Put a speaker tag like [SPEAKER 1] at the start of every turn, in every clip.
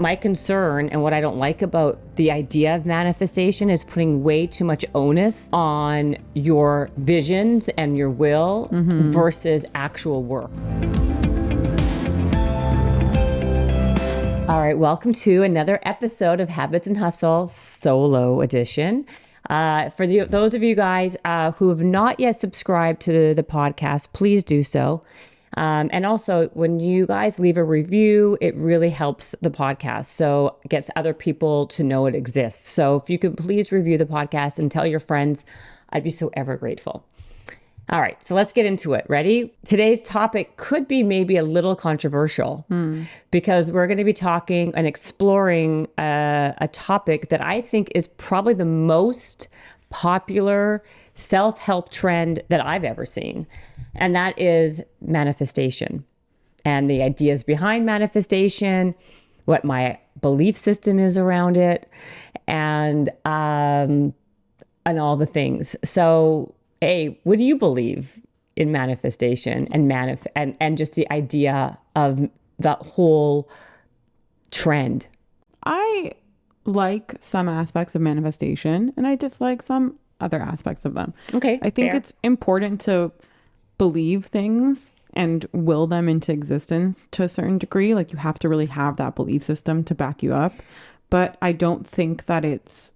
[SPEAKER 1] My concern and what I don't like about the idea of manifestation is putting way too much onus on your visions and your will versus actual work. All right, welcome to another episode of Habits and Hustle Solo Edition. For those of you guys who have not yet subscribed to the podcast, please do so. And also, when you guys leave a review, it really helps the podcast. So it gets other people to know it exists. So if you could please review the podcast and tell your friends, I'd be so ever grateful. All right, so let's get into it. Ready? Today's topic could be maybe a little controversial because we're going to be talking and exploring a topic that I think is probably the most popular self-help trend that I've ever seen. And that is manifestation and the ideas behind manifestation, what my belief system is around it, and all the things. So, what do you believe in manifestation and just the idea of the whole trend?
[SPEAKER 2] I like some aspects of manifestation and I dislike some other aspects of them.
[SPEAKER 1] Okay.
[SPEAKER 2] I think it's important to believe things and will them into existence to a certain degree. Like, you have to really have that belief system to back you up. But I don't think that it's,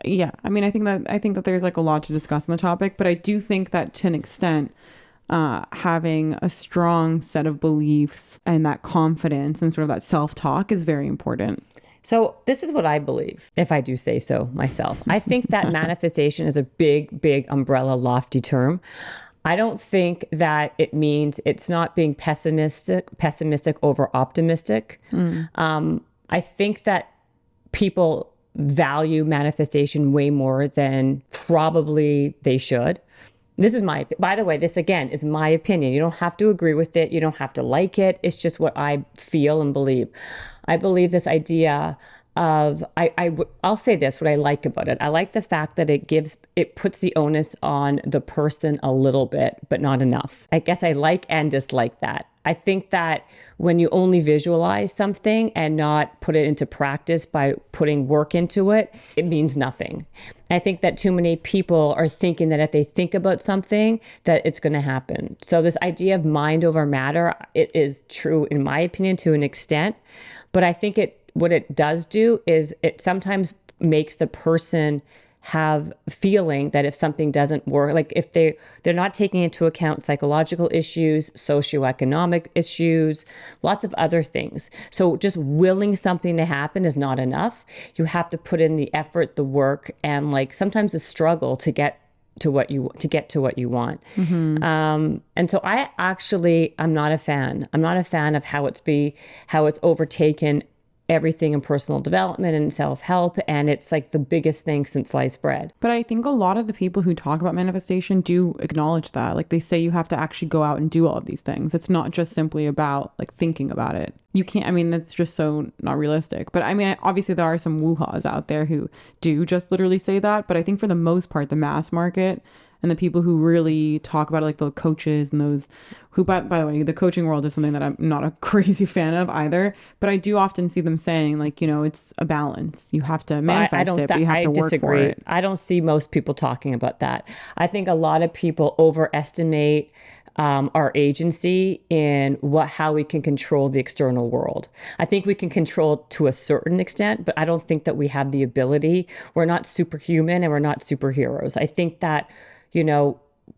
[SPEAKER 2] I think that there's like a lot to discuss on the topic, but I do think that to an extent, having a strong set of beliefs and that confidence and sort of that self-talk is very important.
[SPEAKER 1] So this is what I believe, if I do say so myself. I think that manifestation is a big, big umbrella, lofty term. I don't think that it means it's not being pessimistic over optimistic. I think that people value manifestation way more than probably they should. By the way, this again is my opinion. You don't have to agree with it. You don't have to like it. It's just what I feel and believe. I believe this idea of, I'll say this, what I like about it. I like the fact that it puts the onus on the person a little bit, but not enough. I guess I like and dislike that. I think that when you only visualize something and not put it into practice by putting work into it, it means nothing. I think that too many people are thinking that if they think about something, that it's going to happen. So this idea of mind over matter, it is true in my opinion to an extent, but I think what it does do is it sometimes makes the person have feeling that if something doesn't work, like if they're not taking into account psychological issues, socioeconomic issues, lots of other things. So just willing something to happen is not enough. You have to put in the effort, the work, and like sometimes the struggle to get to what you want. And so I'm not a fan. I'm not a fan of how it's overtaken everything in personal development and self-help, and it's like the biggest thing since sliced bread.
[SPEAKER 2] But I think a lot of the people who talk about manifestation do acknowledge that. Like, they say you have to actually go out and do all of these things. It's not just simply about like thinking about it. You can't, that's just so not realistic. But obviously there are some woo-haws out there who do just literally say that. But I think for the most part, the mass market and the people who really talk about it, like the coaches and those who, by the way, the coaching world is something that I'm not a crazy fan of either. But I do often see them saying like, it's a balance. You have to manifest it, but you have to work for it.
[SPEAKER 1] I don't see most people talking about that. I think a lot of people overestimate our agency in how we can control the external world. I think we can control it to a certain extent, but I don't think that we have the ability. We're not superhuman and we're not superheroes. I think that,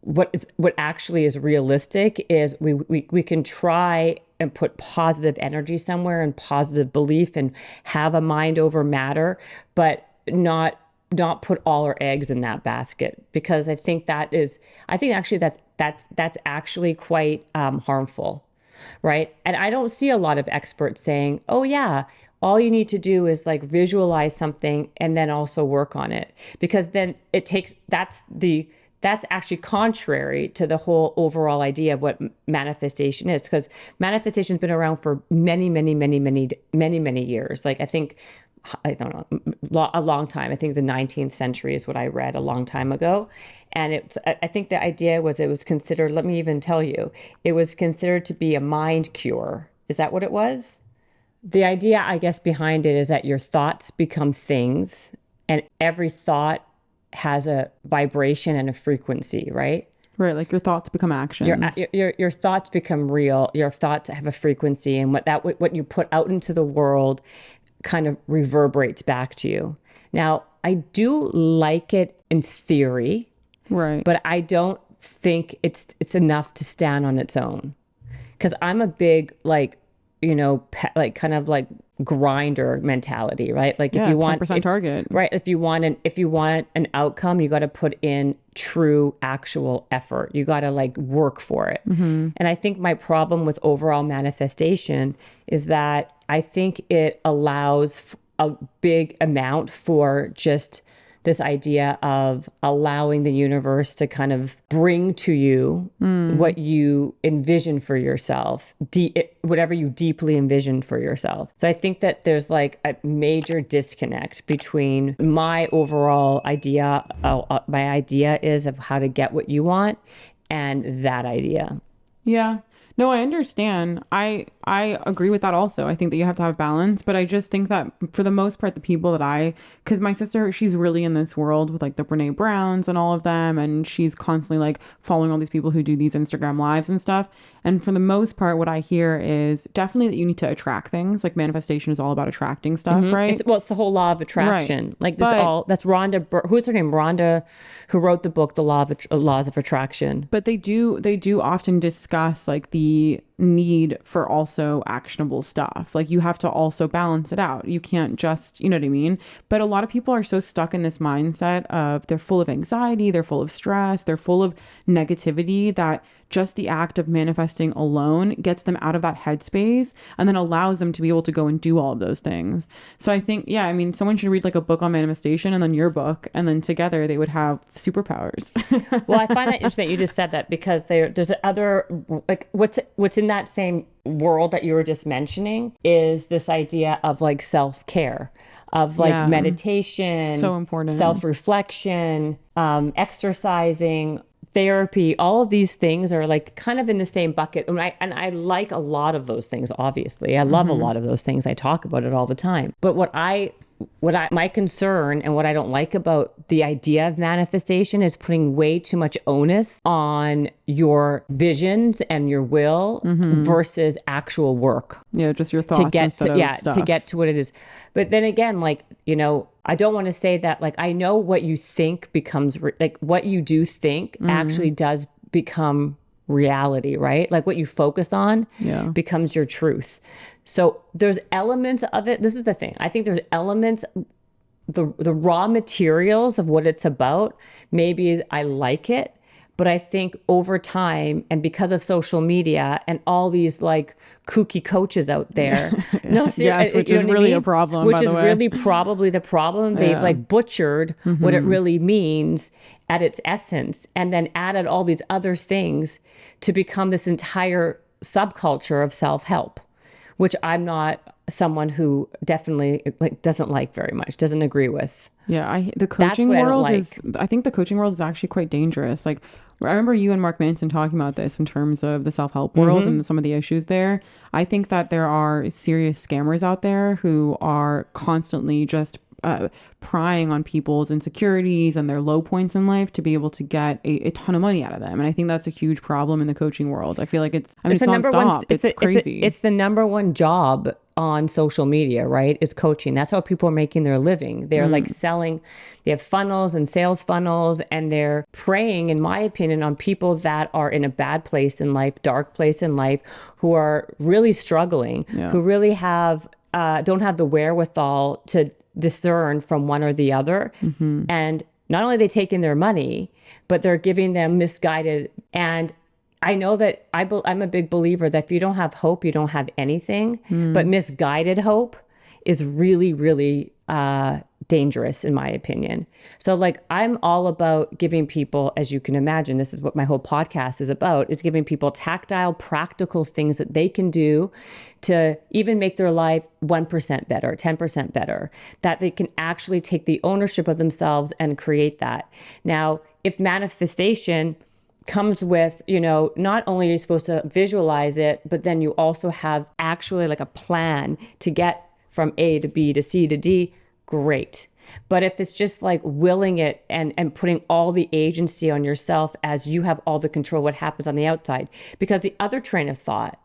[SPEAKER 1] what actually is realistic is we can try and put positive energy somewhere and positive belief and have a mind over matter, but not put all our eggs in that basket, because I think actually that's actually quite harmful, right? And I don't see a lot of experts saying, oh yeah, all you need to do is like visualize something and then also work on it, because then that's actually contrary to the whole overall idea of what manifestation is, because manifestation's been around for many years. Like I don't know, a long time. I think the 19th century is what I read a long time ago. And I think the idea was it was considered, let me even tell you, it was considered to be a mind cure. Is that what it was? The idea, I guess, behind it is that your thoughts become things, and every thought has a vibration and a frequency, right?
[SPEAKER 2] Right, like your thoughts become
[SPEAKER 1] Your
[SPEAKER 2] actions.
[SPEAKER 1] your thoughts become real. Your thoughts have a frequency, and what you put out into the world kind of reverberates back to you. Now, I do like it in theory,
[SPEAKER 2] Right.
[SPEAKER 1] but I don't think it's enough to stand on its own. Because I'm a big like, like kind of like grinder mentality, right? Like if
[SPEAKER 2] Yeah,
[SPEAKER 1] you want
[SPEAKER 2] 10% target.
[SPEAKER 1] right, if you want an outcome, you got to put in true actual effort. You got to like work for it. And I think my problem with overall manifestation is that I think it allows a big amount for just this idea of allowing the universe to kind of bring to you what you envision for yourself, whatever you deeply envision for yourself. So I think that there's like a major disconnect between my overall idea, my idea is of how to get what you want, and that idea.
[SPEAKER 2] Yeah. No, I understand. I agree with that also. I think that you have to have balance, but I just think that for the most part, the people that because my sister, she's really in this world with like the Brene Browns and all of them, and she's constantly like following all these people who do these Instagram lives and stuff. And for the most part, what I hear is definitely that you need to attract things. Like manifestation is all about attracting stuff, right?
[SPEAKER 1] It's the whole law of attraction.
[SPEAKER 2] Right.
[SPEAKER 1] Like
[SPEAKER 2] But
[SPEAKER 1] that's Rhonda. Who's her name? Rhonda, who wrote the book, The Laws of Attraction.
[SPEAKER 2] But they do often discuss like the need for also actionable stuff. Like you have to also balance it out. You can't just, you know what I mean? But a lot of people are so stuck in this mindset of they're full of anxiety, they're full of stress, they're full of negativity that just the act of manifesting alone gets them out of that headspace and then allows them to be able to go and do all of those things. So I think, yeah, I mean, someone should read like a book on manifestation and then your book, and then together they would have superpowers.
[SPEAKER 1] Well, I find that interesting that you just said that, because there's other, like what's in that same world that you were just mentioning is this idea of like self-care, of like
[SPEAKER 2] Yeah.
[SPEAKER 1] meditation,
[SPEAKER 2] So important.
[SPEAKER 1] self-reflection, exercising, therapy. All of these things are like kind of in the same bucket. And I like a lot of those things, obviously. I love a lot of those things. I talk about it all the time. But my concern and what I don't like about the idea of manifestation is putting way too much onus on your visions and your will versus actual work
[SPEAKER 2] Yeah, just your thoughts instead of stuff.
[SPEAKER 1] to get to what it is. But then again, like, I don't want to say that, like, I know what you think becomes like what you do think actually does become reality, right? Like what you focus on becomes your truth. So there's elements of it. This is the thing. I think there's elements, the raw materials of what it's about. Maybe I like it, but I think over time, and because of social media and all these like kooky coaches out there, no, seriously,
[SPEAKER 2] Yes, which is really a problem,
[SPEAKER 1] which
[SPEAKER 2] by the
[SPEAKER 1] is
[SPEAKER 2] way.
[SPEAKER 1] really probably the problem. They've like butchered what it really means at its essence, and then added all these other things to become this entire subculture of self-help, which I'm not someone who definitely like doesn't like very much, doesn't agree with.
[SPEAKER 2] Yeah, the coaching
[SPEAKER 1] what I don't
[SPEAKER 2] world
[SPEAKER 1] like.
[SPEAKER 2] is, I think the coaching world is actually quite dangerous. Like, I remember you and Mark Manson talking about this in terms of the self-help world and some of the issues there. I think that there are serious scammers out there who are constantly just prying on people's insecurities and their low points in life to be able to get a ton of money out of them. And I think that's a huge problem in the coaching world. I feel like it's
[SPEAKER 1] the number
[SPEAKER 2] nonstop. It's crazy.
[SPEAKER 1] It's the number one job on social media, right? Is coaching. That's how people are making their living. They're like selling, they have funnels and sales funnels, and they're preying, in my opinion, on people that are in a bad place in life, dark place in life, who are really struggling, who really have, don't have the wherewithal to discern from one or the other. And not only are they taking their money, but they're giving them misguided. And I know that I'm a big believer that if you don't have hope, you don't have anything. But misguided hope is really, really dangerous, in my opinion. So like, I'm all about giving people, as you can imagine, this is what my whole podcast is about, is giving people tactile, practical things that they can do to even make their life 1% better, 10% better, that they can actually take the ownership of themselves and create that. Now, if manifestation comes with, you know, not only are you supposed to visualize it, but then you also have actually like a plan to get from A to B to C to D. Great. But if it's just like willing it and putting all the agency on yourself as you have all the control what happens on the outside, because the other train of thought,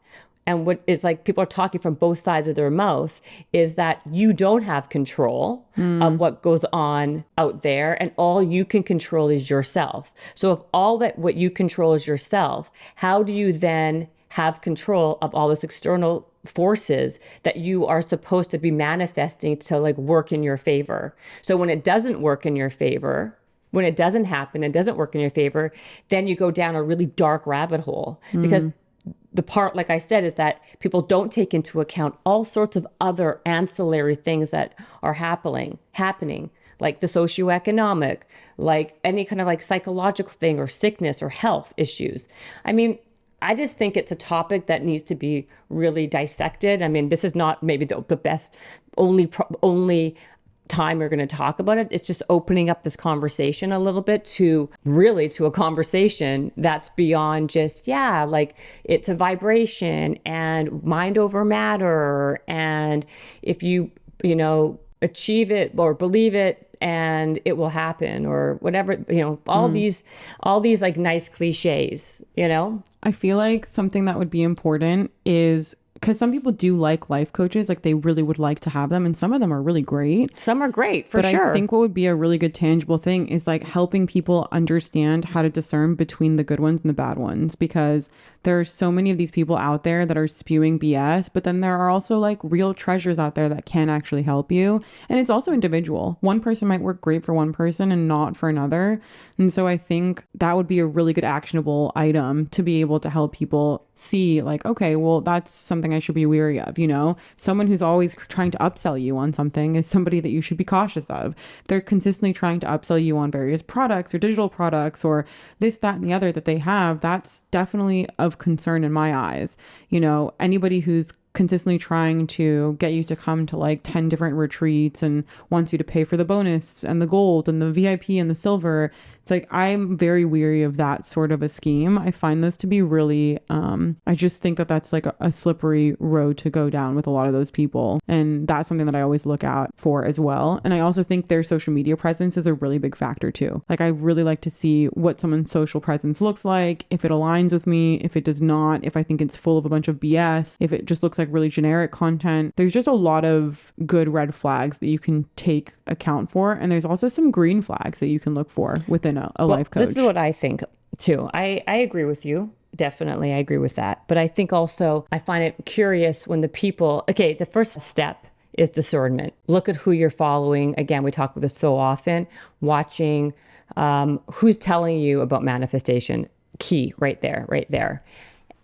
[SPEAKER 1] and what is like people are talking from both sides of their mouth, is that you don't have control of what goes on out there, and all you can control is yourself. So if all that what you control is yourself, how do you then have control of all this external forces that you are supposed to be manifesting to like work in your favor? So when it doesn't work in your favor, when it doesn't happen, it doesn't work in your favor, then you go down a really dark rabbit hole. Because the part, like I said, is that people don't take into account all sorts of other ancillary things that are happening, like the socioeconomic, like any kind of like psychological thing or sickness or health issues. I mean, I just think it's a topic that needs to be really dissected. I mean, this is not maybe the best, only time we're going to talk about it. It's just opening up this conversation a little bit to a conversation that's beyond just, yeah, like it's a vibration and mind over matter. And if you achieve it or believe it, and it will happen, or whatever, all these like nice cliches,
[SPEAKER 2] I feel like something that would be important is, because some people do like life coaches, like they really would like to have them, and some of them are really great.
[SPEAKER 1] Some are great, for sure.
[SPEAKER 2] But I think what would be a really good tangible thing is like helping people understand how to discern between the good ones and the bad ones, because there are so many of these people out there that are spewing BS, but then there are also like real treasures out there that can actually help you. And it's also individual. One person might work great for one person and not for another. And so I think that would be a really good actionable item to be able to help people see like, okay, well, that's something I should be wary of. Someone who's always trying to upsell you on something is somebody that you should be cautious of. If they're consistently trying to upsell you on various products or digital products or this, that, and the other that they have, that's definitely of concern in my eyes. Anybody who's consistently trying to get you to come to like 10 different retreats and wants you to pay for the bonus and the gold and the VIP and the silver. It's like, I'm very weary of that sort of a scheme. I find this to be really, I just think that that's like a slippery road to go down with a lot of those people. And that's something that I always look out for as well. And I also think their social media presence is a really big factor too. Like, I really like to see what someone's social presence looks like, if it aligns with me, if it does not, if I think it's full of a bunch of BS, if it just looks like really generic content. There's just a lot of good red flags that you can take account for. And there's also some green flags that you can look for within a life coach.
[SPEAKER 1] This is what I think too. I agree with you. Definitely. I agree with that. But I think also I find it curious when the people, okay, the first step is discernment. Look at who you're following. Again, we talk about this so often, watching who's telling you about manifestation. Key right there.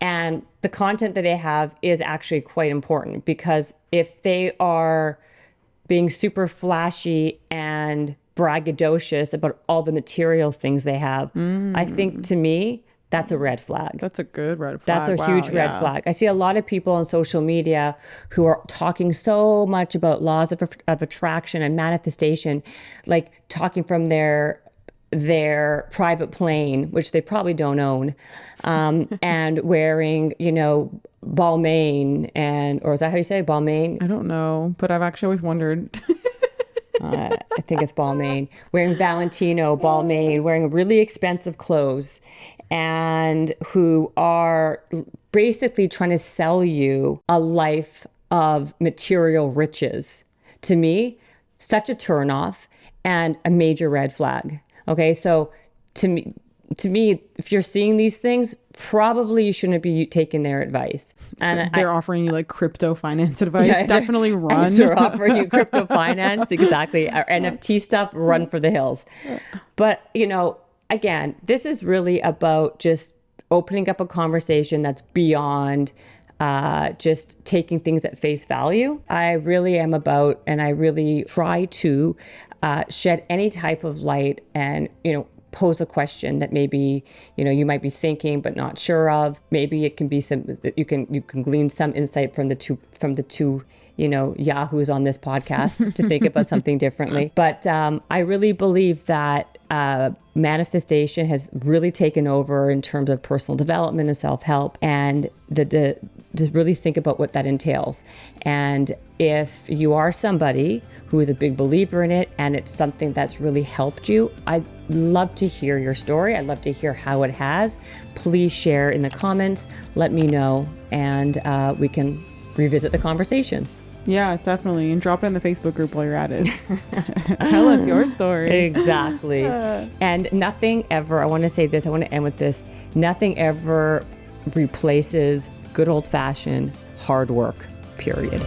[SPEAKER 1] And the content that they have is actually quite important, because if they are being super flashy and braggadocious about all the material things they have, I think, to me, that's a red flag.
[SPEAKER 2] That's a good red flag.
[SPEAKER 1] That's a huge red flag. I see a lot of people on social media who are talking so much about laws of attraction and manifestation, like talking from their private plane, which they probably don't own, and wearing, Balmain, or is that how you say Balmain?
[SPEAKER 2] I don't know, but I've actually always wondered.
[SPEAKER 1] I think it's Balmain. Wearing Valentino, Balmain, wearing really expensive clothes, and who are basically trying to sell you a life of material riches. To me, such a turnoff and a major red flag. Okay, so to me, if you're seeing these things, probably you shouldn't be taking their advice. And
[SPEAKER 2] they're offering you like crypto finance advice. Yeah, definitely run.
[SPEAKER 1] They're offering you crypto finance, exactly. Our NFT stuff, run for the hills. But, again, this is really about just opening up a conversation that's beyond just taking things at face value. I really am about, and I really try to shed any type of light and, pose a question that maybe, you might be thinking but not sure of. Maybe it can be you can glean some insight from the two yahoos on this podcast to think about something differently. But I really believe that manifestation has really taken over in terms of personal development and self-help, and to really think about what that entails. And if you are somebody who is a big believer in it and it's something that's really helped you, I'd love to hear your story. I'd love to hear how it has. Please share in the comments, let me know, and we can revisit the conversation.
[SPEAKER 2] Yeah, definitely. And drop it in the Facebook group while you're at it. Tell us your story.
[SPEAKER 1] Exactly. And nothing ever, I want to say this, I want to end with this, nothing ever replaces good old-fashioned hard work, period.